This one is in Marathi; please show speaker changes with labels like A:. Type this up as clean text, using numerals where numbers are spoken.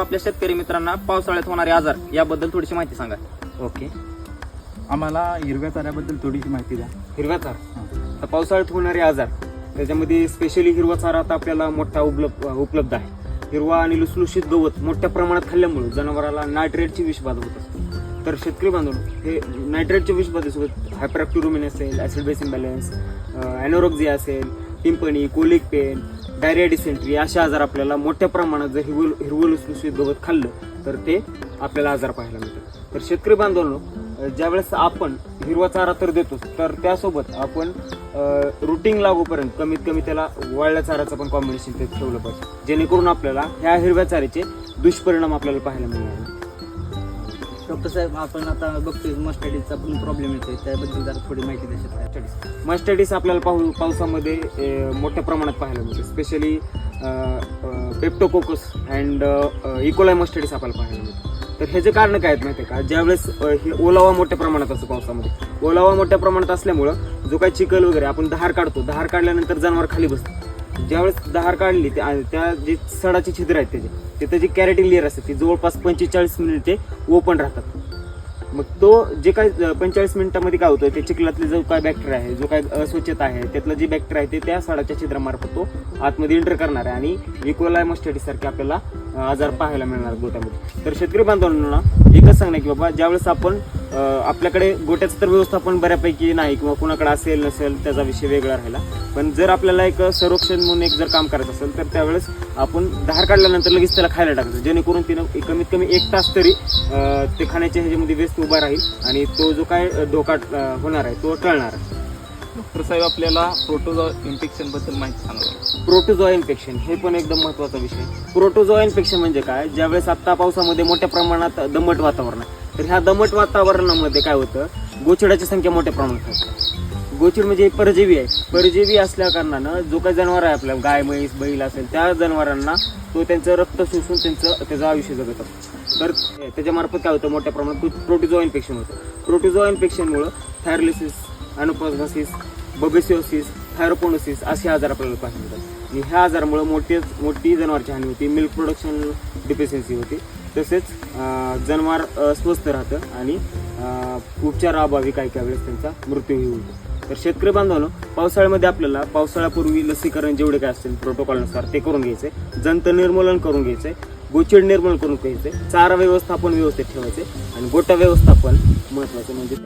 A: आपल्या शेतकरी मित्रांना पावसाळ्यात होणारे आजार याबद्दल थोडीशी माहिती सांगा.
B: ओके, आम्हाला हिरव्या चाऱ्याबद्दल थोडीशी माहिती द्या.
C: हिरवा चारा तर पावसाळ्यात होणारे आजार त्याच्यामध्ये स्पेशली हिरवा चारा आता आपल्याला मोठा उपलब्ध आहे. हिरवा आणि लुसलुशीत गवत मोठ्या प्रमाणात खाल्ल्यामुळे जनावराला नायट्रेटची विषबाधा होत असते. तर शेतकरी बांधवांनो, हे नायट्रेटच्या विषबाधेसोबत हायपरॅक्टिव्ह असेल, ॲसिड बेस इम्बॅलन्स, ॲनोरेक्सिया असेल, tympany, colic pen, diarrhoea, dysentery असे आजार आपल्याला मोठ्या प्रमाणात जर हिरवं लुसलुशीत गवत खाल्लं तर ते आपल्याला आजार पाहायला मिळतात. तर शेतकरी बांधवांनो, ज्यावेळेस आपण हिरवा चारा तर देतो, तर त्यासोबत आपण रुटीन लागूपर्यंत कमीत कमी त्याला वाळल्या चाऱ्याचं पण कॉम्बिनेशन ते ठेवलं पाहिजे, जेणेकरून आपल्याला ह्या हिरव्या चाऱ्याचे दुष्परिणाम आपल्याला पाहायला मिळणार.
D: डॉक्टर साहेब, आपण आता बघतोय मस्टडीजचा पण प्रॉब्लेम येतोय, त्याबद्दल जरा थोडी माहिती द्या शकता.
C: मस्टडीस आपल्याला पावसामध्ये मोठ्या प्रमाणात पाहायला मिळते. स्पेशली पेप्टोकोकस अँड इकोलाई मस्टडीस आपल्याला पाहायला मिळते. तर ह्याचे कारण काय आहेत माहिती आहे का? ज्यावेळेस हे ओलावा मोठ्या प्रमाणात असतो पावसामध्ये, ओलावा मोठ्या प्रमाणात असल्यामुळं जो काही चिखल वगैरे आपण दहार काढतो, दहार काढल्यानंतर जनावर खाली बसतं. ज्यावेळेस दहार काढली त्या जे सडाचे छिद्र आहेत त्याची जी कॅरेटिन लेअर असते ती जवळपास 45 मिनिटे ओपन राहतात. मग तो जे काय 45 मिनिटांमध्ये काय होतं, ते चिखलातले जो काय बॅक्टेरिया आहे, जो काय अस्वच्छता आहे, त्यातलं जे बॅक्टेरिया आहे ते त्या सडाच्या छिद्रामार्फत तो आतमध्ये एंटर करणार आहे आणि इकोलाई मस्टडीस सारखे आपल्याला आजार पाहायला मिळणार गोट्यामध्ये. तर शेतकरी बांधवांना एकच सांगणार की बाबा, ज्यावेळेस आपण आपल्याकडे गोट्याचं तर व्यवस्थापन बऱ्यापैकी नाही किंवा कुणाकडे असेल नसेल त्याचा विषय वेगळा राहिला, पण जर आपल्याला एक संरक्षण म्हणून एक जर काम करायचं असेल तर त्यावेळेस आपण धार काढल्यानंतर लगेच त्याला खायला टाकायचं, जेणेकरून तिनं कमीत कमी 1 तास तरी ते खाण्याच्या ह्याच्यामध्ये व्यस्त उभा राहील आणि तो जो काय धोका होणार आहे तो टळणार आहे.
B: डॉक्टर साहेब, आपल्याला प्रोटोझोआ इन्फेक्शन बद्दल माहिती सांगा.
C: प्रोटोझोआ इन्फेक्शन हे पण एकदम महत्त्वाचा विषय. प्रोटोझोआ इन्फेक्शन म्हणजे काय? ज्यावेळेस आता पावसामध्ये मोठ्या प्रमाणात दमट वातावरण आहे, तर ह्या दमट वातावरणामध्ये काय होतं, गोचिडाची संख्या मोठ्या प्रमाणात असते. गोचिड म्हणजे परजीवी आहे. परजीवी असल्या कारणानं जो काही जनावर आहे आपल्या गाय, म्हैस, बैल असेल त्या जनावरांना तो त्यांचं रक्त शोषून त्याचं आयुष्य जगत असतो. तर त्याच्यामार्फत काय होतं, मोठ्या प्रमाणात प्रोटोझोआ इन्फेक्शन होतं. प्रोटोझोआ इन्फेक्शनमुळं थायरोलिसिस, अनोप्लाझमोसिस, बबेसिओसिस, थायरोपोनोसिस असे आजार आपल्याला पाहायला मिळतात. आणि ह्या आजारामुळे मोठी जनावरची हानी होती, मिल्क प्रोडक्शन डिफिशियन्सी होती, तसेच जनावर स्वस्थ राहतं आणि उपचाराअभावी काही वेळेस त्यांचा मृत्यूही होतो. तर शेतकरी बांधवांनो, पावसाळ्यामध्ये आपल्याला पावसाळ्यापूर्वी लसीकरण जेवढे काय असेल प्रोटोकॉलनुसार ते करून घ्यायचे, जंत निर्मूलन करून घ्यायचे, गोचिड निर्मूलन करून घ्यायचे, चारा व्यवस्थापन व्यवस्थित ठेवायचे आणि गोटा व्यवस्थापन महत्त्वाचं म्हणजे